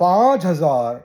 5000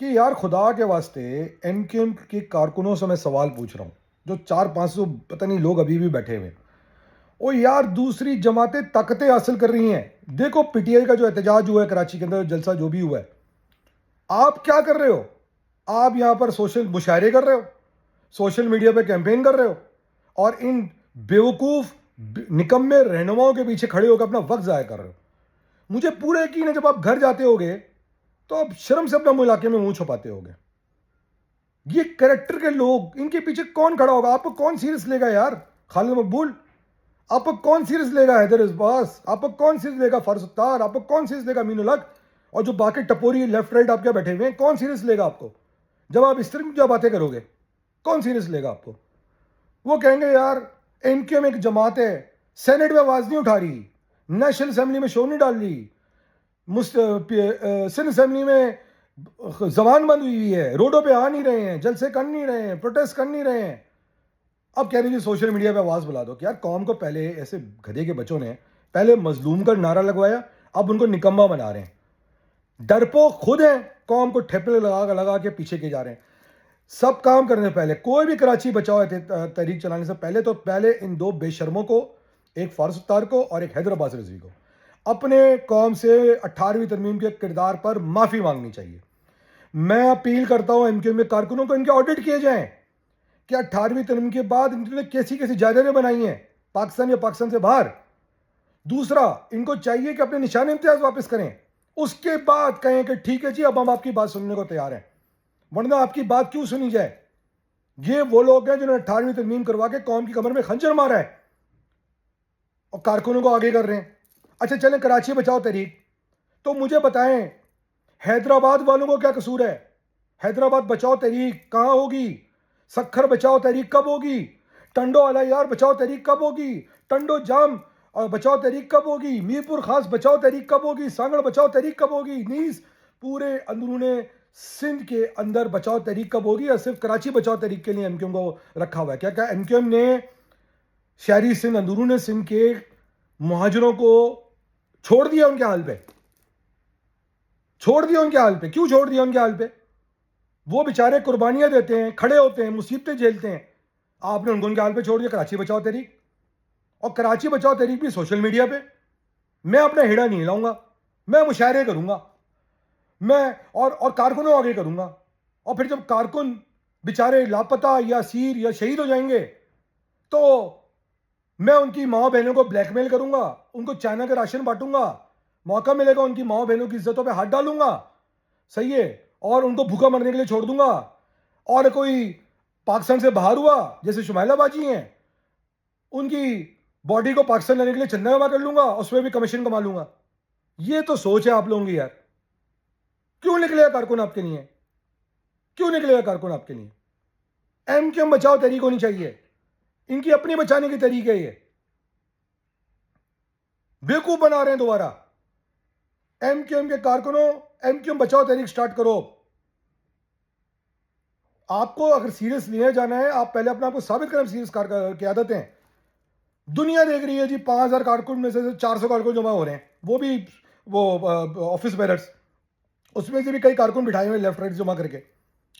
کہ یار خدا کے واسطے ایم کیو ایم کے کارکنوں سے میں سوال پوچھ رہا ہوں، جو 400-500 پتہ نہیں لوگ ابھی بھی بیٹھے ہوئے ہیں، او یار دوسری جماعتیں طاقتیں حاصل کر رہی ہیں. دیکھو پی ٹی آئی کا جو احتجاج ہوا ہے کراچی کے اندر، جلسہ جو بھی ہوا ہے، آپ کیا کر رہے ہو؟ آپ یہاں پر سوشل مشاعرے کر رہے ہو، سوشل میڈیا پہ کیمپین کر رہے ہو، اور ان بیوقوف نکمے رہنماؤں کے پیچھے کھڑے ہو کر اپنا وقت ضائع کر رہے ہو. مجھے پورا یقین ہے جب آپ گھر جاتے ہوگے تو آپ شرم سے اپنا منہ علاقے میں منہ چھپاتے ہوگے. یہ کریکٹر کے لوگ، ان کے پیچھے کون کھڑا ہوگا؟ آپ کو کون سیریس لے گا یار؟ خالد مقبول آپ کو کون سیریس لے گا؟ حیدر عباس آپ کو کون سیریس لے گا؟ فارس ستار آپ کو کون سیریس لے گا؟ امین الحق اور جو باقی ٹپوری لیفٹ رائٹ آپ کے بیٹھے ہوئے ہیں، کون سیریس لے گا آپ کو؟ جب آپ اس طرح کی باتیں کرو گے کون سیریس لے گا آپ کو؟ وہ کہیں گے یار ایم کیو ایم ایک جماعت ہے، سینٹ میں آواز نہیں اٹھا رہی، نیشنل اسمبلی میں شور نہیں ڈال رہی، سندھ اسمبلی میں زبان بند ہوئی ہے، روڈوں پہ آ نہیں رہے ہیں، جلسے کر نہیں رہے ہیں، پروٹیسٹ کر نہیں رہے ہیں. اب کہہ رہے جی سوشل میڈیا پہ آواز بلا دو. کہ یار قوم کو پہلے ایسے گدھے کے بچوں نے پہلے مظلوم کا نعرہ لگوایا، اب ان کو نکمہ بنا رہے ہیں. ڈرپوک خود ہیں، قوم کو ٹھیپے لگا کے پیچھے کے جا رہے ہیں. سب کام کرنے سے پہلے کوئی بھی کراچی بچاؤ تحریک چلانے سے پہلے ان دو بے شرموں کو، ایک فارس ستار کو اور ایک حیدر عباس رضوی کو، اپنے قوم سے 18ویں ترمیم کے کردار پر معافی مانگنی چاہیے. میں اپیل کرتا ہوں ایم کیو ایم کے کارکنوں کو، ان کے آڈٹ کیے جائیں کہ 18ویں ترمیم کے بعد انہوں نے کیسی کیسی جائیدادیں بنائی ہیں پاکستان یا پاکستان سے باہر. دوسرا، ان کو چاہیے کہ اپنے نشان امتیاز واپس کریں، اس کے بعد کہیں کہ ٹھیک ہے جی اب ہم آپ کی بات سننے کو تیار ہیں. ورنہ آپ کی بات کیوں سنی جائے؟ یہ وہ لوگ ہیں جنہوں نے 18ویں ترمیم کروا کے قوم کی کمر میں خنجر مارا ہے اور کارکنوں کو آگے کر رہے ہیں. اچھا چلیں کراچی بچاؤ تحریک، تو مجھے بتائیں حیدرآباد والوں کو کیا قصور ہے؟ حیدرآباد بچاؤ تحریک کہاں ہوگی؟ سکھر بچاؤ تحریک کب ہوگی؟ ٹنڈو الیار بچاؤ تحریک کب ہوگی؟ ٹنڈو جام بچاؤ تحریک کب ہوگی؟ میرپور خاص بچاؤ تحریک کب ہوگی؟ سانگڑ بچاؤ تحریک کب ہوگی؟ نیز پورے اندرون سندھ کے اندر بچاؤ تحریک کب ہوگی؟ یا صرف کراچی بچاؤ تحریک کے لیے ایم کیو ایم کو رکھا ہوا ہے؟ کیا ایم کیو ایم نے شہری سندھ، اندرون سندھ کے مہاجروں کو چھوڑ دیا ان کے حال پہ؟ چھوڑ دیا ان کے حال پہ؟ کیوں چھوڑ دیا ان کے حال پہ؟ وہ بیچارے قربانیاں دیتے ہیں، کھڑے ہوتے ہیں، مصیبتیں جھیلتے ہیں، آپ نے ان کے حال پہ چھوڑ دیا. کراچی بچاؤ تحریک، اور کراچی بچاؤ تحریک بھی سوشل میڈیا پہ. میں اپنا ہیڑا نہیں ہلاؤں گا، میں مشاعرے کروں گا، میں اور کارکنوں آگے کروں گا. اور پھر جب کارکن بیچارے لاپتہ یا اسیر یا شہید ہو جائیں گے تو میں ان کی ماں بہنوں کو بلیک میل کروں گا، ان کو چائنا کا راشن بانٹوں گا، موقع ملے گا ان کی ماں بہنوں کی عزتوں پہ ہاتھ ڈالوں گا، صحیح ہے، اور ان کو بھوکا مرنے کے لیے چھوڑ دوں گا. اور کوئی پاکستان سے باہر ہوا جیسے شمائلہ باجی ہیں، ان کی باڈی کو پاکستان لانے کے لیے چندہ جمع کر لوں گا، اس میں بھی کمیشن کما لوں گا. یہ تو سوچ ہے آپ لوگوں کی یار. کیوں نکلے گا کارکن آپ کے لیے؟ کیوں نکلے گا کارکن آپ کے لیے؟ ایم کیو ایم بچاؤ تحریک ہونی چاہیے، ان کی اپنی بچانے کی تحریک ہے. یہ بیوقوف بنا رہے ہیں دوبارہ. ایم کیو ایم کے کارکنوں، ایم کیو ایم بچاؤ تحریک سٹارٹ کرو. آپ کو اگر سیریس لیا جانا ہے، آپ پہلے اپنا آپ کو ثابت کریں سیریس قیادت ہیں. دنیا دیکھ رہی ہے جی، 5000 کارکن میں سے 400 کارکن جمع ہو رہے ہیں، وہ بھی وہ آفس بیررز، اس میں سے بھی کئی کارکن بٹھائے ہوئے لیفٹ رائٹ جمع کر کے.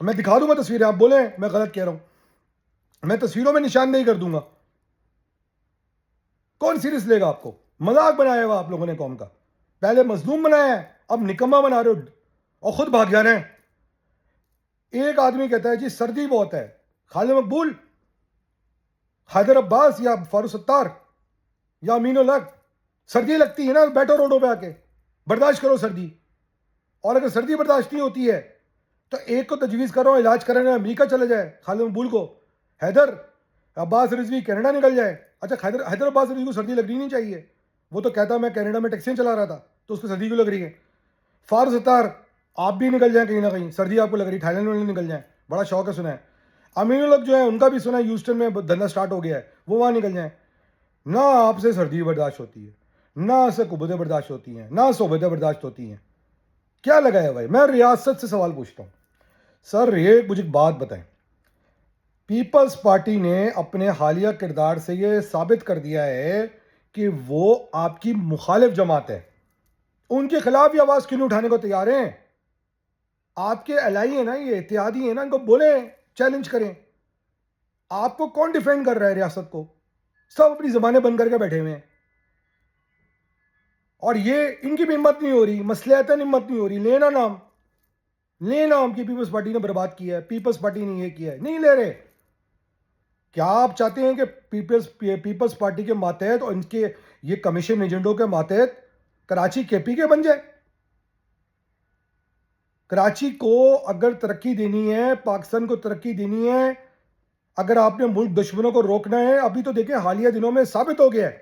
میں دکھا دوں گا تصویریں، آپ بولیں میں غلط کہہ رہا ہوں، میں تصویروں میں نشاندہی کر دوں گا. کون سیریس لے گا آپ کو؟ مذاق بنایا ہوا آپ لوگوں نے قوم کا. پہلے مظلوم بنایا ہے، اب نکمہ بنا رہے ہو اور خود بھاگ جا رہے ہیں. ایک آدمی کہتا ہے جی سردی بہت ہے، خالد مقبول، حیدر عباس یا فاروق ستار یا امین الحق، سردی لگتی ہے نا، بیٹھو روڈوں پہ آ کے برداشت کرو سردی. اور اگر سردی برداشت نہیں ہوتی ہے تو ایک کو تجویز کرو علاج کرانے امریکہ چلے جائے، خالد مقبول کو. حیدر عباس رضوی کینیڈا نکل جائے. اچھا حیدر عباس رضوی کو سردی لگنی نہیں چاہیے، وہ تو کہتا میں کینیڈا میں ٹیکسیاں چلا رہا تھا تو اس کو سردی کیوں لگ رہی ہے. فاروق ستار آپ بھی نکل جائیں کہیں نہ کہیں، سردی آپ کو لگ رہی، تھائی لینڈ میں نکل جائیں، بڑا شوق ہے سنا ہے. امین الحق جو ہے ان کا بھی سنا ہے ہیوسٹن میں دھندا سٹارٹ ہو گیا ہے، وہ وہاں نکل جائیں. نہ آپ سے سردی برداشت ہوتی ہے، نہ سے قبضیں برداشت ہوتی ہیں، نہ صحبتیں برداشت ہوتی ہیں. کیا لگا ہے بھائی؟ میں ریاست سے سوال پوچھتا ہوں سر، یہ مجھے بات بتائیں. پیپلز پارٹی نے اپنے حالیہ کردار سے یہ ثابت کر دیا ہے کہ وہ آپ کی مخالف جماعت ہے. ان کے خلاف یہ آواز کیوں نہیں اٹھانے کو تیار ہیں؟ آپ کے الائی ہیں نا، یہ اتحادی ہیں نا، ان کو بولیں، چیلنج کریں. آپ کو کون ڈیفینڈ کر رہا ہے ریاست کو؟ سب اپنی زبانیں بند کر کے بیٹھے ہوئے ہیں. اور یہ ان کی بھی ہمت نہیں ہو رہی، مصلحتاً ہمت نہیں ہو رہی. لینا نام کی پیپلز پارٹی نے برباد کیا ہے، پیپلز پارٹی نے یہ کیا ہے، نہیں لے رہے. کیا آپ چاہتے ہیں کہ پیپلز پارٹی کے ماتحت اور ان کے یہ کمیشن ایجنڈوں کے ماتحت کراچی کے پی کے بن جائے؟ کراچی کو اگر ترقی دینی ہے، پاکستان کو ترقی دینی ہے، اگر آپ نے ملک دشمنوں کو روکنا ہے، ابھی تو دیکھیں حالیہ دنوں میں ثابت ہو گیا ہے،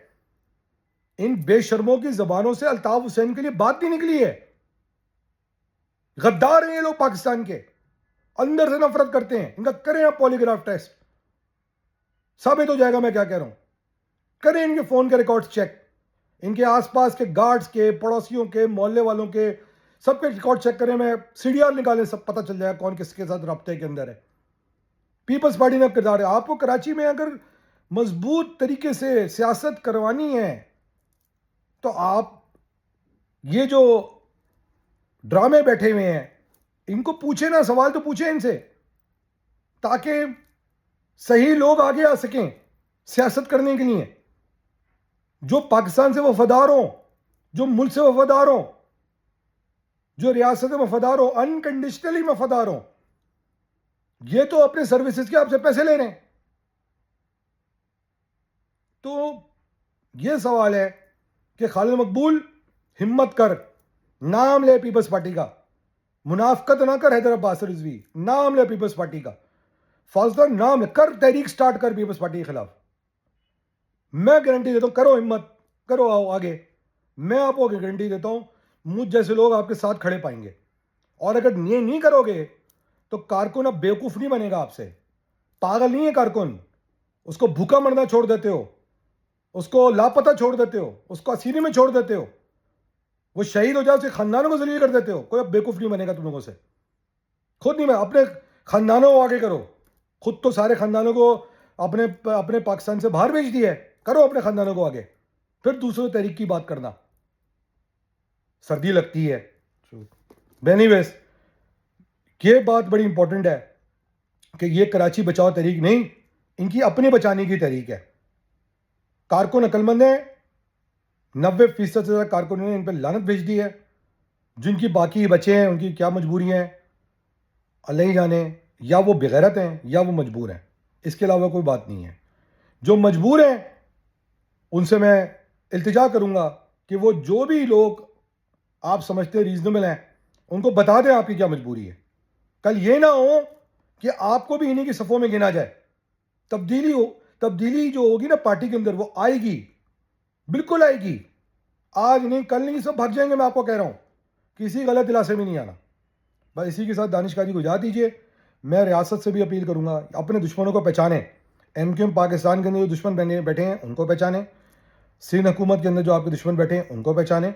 ان بے شرموں کی زبانوں سے الطاف حسین کے لیے بات نہیں نکلی ہے. غدار ہیں یہ لوگ، پاکستان کے اندر سے نفرت کرتے ہیں. ان کا کریں آپ پولیگراف ٹیسٹ، ثابت ہو جائے گا میں کیا کہہ رہا ہوں. کریں ان کے فون کے ریکارڈز چیک، ان کے آس پاس کے گارڈز کے، پڑوسیوں کے، محلے والوں کے، سب کے ریکارڈ چیک کریں. میں سی ڈی آر نکالیں، سب پتہ چل جائے گا کون کس کے ساتھ رابطے کے اندر ہے. پیپلز پارٹی نے کردار ہے. آپ کو کراچی میں اگر مضبوط طریقے سے سیاست کروانی ہے تو آپ یہ جو ڈرامے بیٹھے ہوئے ہیں ان کو پوچھیں نا، سوال تو پوچھیں ان سے، تاکہ صحیح لوگ آگے آ سکیں سیاست کرنے کے لیے، جو پاکستان سے وفادار ہوں، جو ملک سے وفادار ہوں، جو ریاست سے وفادار ہوں، انکنڈیشنلی وفادار ہوں. یہ تو اپنے سروسز کے آپ سے پیسے لے رہے ہیں. تو یہ سوال ہے کہ خالد مقبول ہمت کر، نام لے پیپلز پارٹی کا، منافقت نہ کر. حیدرآباد سے رضوی نام لے پیپلز پارٹی کا، فاضل نام لے کر، تحریک سٹارٹ کر پیپلز پارٹی کے خلاف. میں گارنٹی دیتا ہوں، کرو ہمت، کرو، آؤ آگے. میں آپ کو گارنٹی دیتا ہوں مجھ جیسے لوگ آپ کے ساتھ کھڑے پائیں گے. اور اگر یہ نہیں کرو گے تو کارکن اب بیوقوف نہیں بنے گا آپ سے. پاگل نہیں ہے کارکن، اس کو بھوکا مرنا چھوڑ دیتے ہو، اس کو لاپتہ چھوڑ دیتے ہو، اس کو اسیری میں چھوڑ دیتے ہو، وہ شہید ہو جائے اس کے خاندانوں کو ذلیل کر دیتے ہو. کوئی اب بیوقوف نہیں بنے گا تم لوگوں سے. خود نہیں، میں اپنے خاندانوں کو آگے کرو. خود تو سارے خاندانوں کو اپنے پاکستان سے باہر بھیج دیا ہے، کرو اپنے خاندانوں کو آگے، پھر دوسروں تحریک کی بات کرنا. سردی لگتی ہے. اینی ویز یہ بات بڑی امپورٹنٹ ہے کہ یہ کراچی بچاؤ تحریک نہیں، ان کی اپنے بچانے کی تحریک ہے. کارکن عقل مند ہیں، 90% سے زیادہ کارکنوں نے ان پہ لعنت بھیج دی ہے. جن کی باقی بچے ہیں ان کی کیا مجبوری ہیں اللہ جانے، یا وہ بغیرت ہیں یا وہ مجبور ہیں، اس کے علاوہ کوئی بات نہیں ہے. جو مجبور ہیں ان سے میں التجا کروں گا کہ وہ جو بھی لوگ آپ سمجھتے ہیں ریزنیبل ہیں ان کو بتا دیں آپ کی کیا مجبوری ہے. کل یہ نہ ہو کہ آپ کو بھی انہی کی صفوں میں گنا جائے. تبدیلی جو ہوگی نا پارٹی کے اندر وہ آئے گی، بالکل آئے گی. آج نہیں کل نہیں سب بھگ جائیں گے. میں آپ کو کہہ رہا ہوں کسی غلط دلاسے میں نہیں آنا. بس اسی کے ساتھ دانش قادری کو اجازت دیجیے. میں ریاست سے بھی اپیل کروں گا اپنے دشمنوں کو پہچانیں. ایم کیو ایم پاکستان کے اندر جو دشمن بیٹھے ہیں ان کو پہچانیں، سندھ حکومت کے اندر جو آپ کے دشمن بیٹھے ہیں ان کو پہچانیں،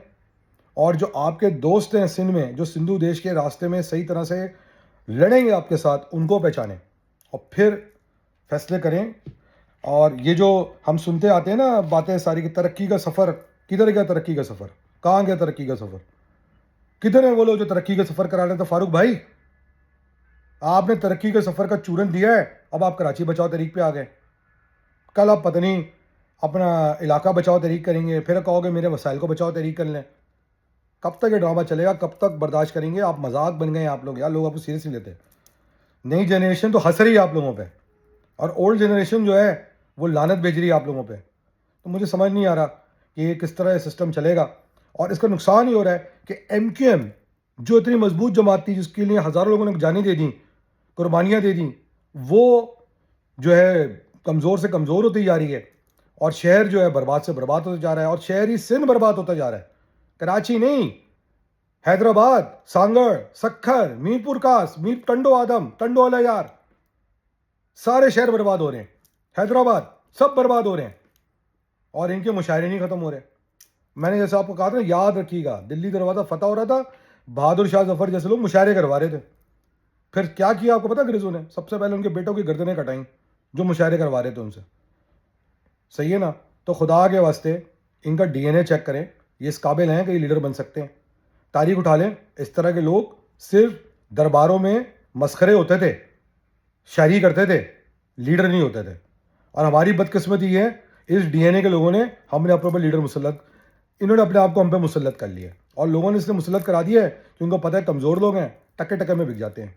اور جو آپ کے دوست ہیں سندھ میں، جو سندھو دیش کے راستے میں صحیح طرح سے لڑیں گے آپ کے ساتھ، ان کو پہچانیں اور پھر فیصلے کریں. اور یہ جو ہم سنتے آتے ہیں نا باتیں ساری کی ترقی کا سفر، کدھر گیا ترقی کا سفر؟ کہاں گیا ترقی کا سفر؟ کدھر ہیں وہ لوگ جو ترقی کا سفر کرا رہے تھے؟ فاروق بھائی آپ نے ترقی کے سفر کا چورن دیا ہے، اب آپ کراچی بچاؤ تحریک پہ آ گئے. کل آپ پتہ نہیں اپنا علاقہ بچاؤ تحریک کریں گے، پھر کہو گے میرے وسائل کو بچاؤ تحریک کر لیں. کب تک یہ ڈرامہ چلے گا؟ کب تک برداشت کریں گے؟ آپ مذاق بن گئے ہیں آپ لوگ، یار لوگ آپ کو سیریس نہیں لیتے. نئی جنریشن تو ہنس رہی ہے آپ لوگوں پہ، اور اولڈ جنریشن جو ہے وہ لعنت بھیج رہی ہے آپ لوگوں پہ. تو مجھے سمجھ نہیں آ رہا کہ یہ کس طرح یہ سسٹم چلے گا. اور اس کا نقصان ہی ہو رہا ہے کہ ایم کیو ایم جو اتنی مضبوط جماعت تھی، جس کے لیے ہزاروں لوگوں نے جانیں دے دیں، قربانیاں دے دیں، وہ جو ہے کمزور سے کمزور ہوتی جا رہی ہے، اور شہر جو ہے برباد سے برباد ہوتا جا رہا ہے، اور شہری سندھ برباد ہوتا جا رہا ہے. کراچی نہیں، حیدرآباد، سانگڑ، سکھر، میر پور کاس، ٹنڈو آدم، ٹنڈو والا یار، سارے شہر برباد ہو رہے ہیں. حیدرآباد سب برباد ہو رہے ہیں، اور ان کے مشاعرے نہیں ختم ہو رہے. میں نے جیسے آپ کو کہا تھا یاد رکھیے گا، دلی دروازہ فتح ہو رہا تھا، بہادر شاہ ظفر جیسے لوگ مشاعرے کروا رہے تھے. پھر کیا کیا آپ کو پتا انگریزوں نے؟ سب سے پہلے ان کے بیٹوں کی گردنیں کٹائیں جو مشاعرے کروا رہے تھے ان سے. صحیح ہے نا؟ تو خدا کے واسطے ان کا ڈی این اے چیک کریں، یہ اس قابل ہیں کہ یہ لیڈر بن سکتے ہیں. تاریخ اٹھا لیں. اس طرح کے لوگ صرف درباروں میں مسخرے ہوتے تھے, شاعری کرتے تھے, لیڈر نہیں ہوتے تھے. اور ہماری بدقسمتی یہ ہے, اس ڈی این اے کے لوگوں نے ہم نے اپنے اوپر لیڈر مسلط, انہوں نے اپنے آپ کو ہم پہ مسلط کر لیا, اور لوگوں نے اس لیے مسلط کرا دیا ہے کہ ان کو پتہ ہے کمزور لوگ ہیں, ٹکے ٹکے میں بک جاتے ہیں.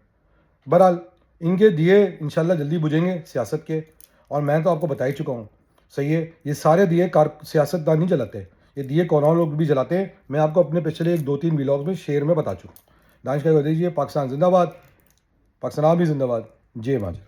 بہرحال ان کے دیے انشاءاللہ جلدی بجھیں گے سیاست کے, اور میں تو آپ کو بتا ہی چکا ہوں. صحیح ہے, یہ سارے دیے سیاستدان نہیں جلاتے, یہ دیے کونوں لوگ بھی جلاتے ہیں. میں آپ کو اپنے پچھلے 2-3 ولاگز میں شعر میں بتا چکا ہوں. دانش بھائی بتا دیجیے, پاکستان زندہ باد, پاکستان بھی زندہ باد, جے ماجد.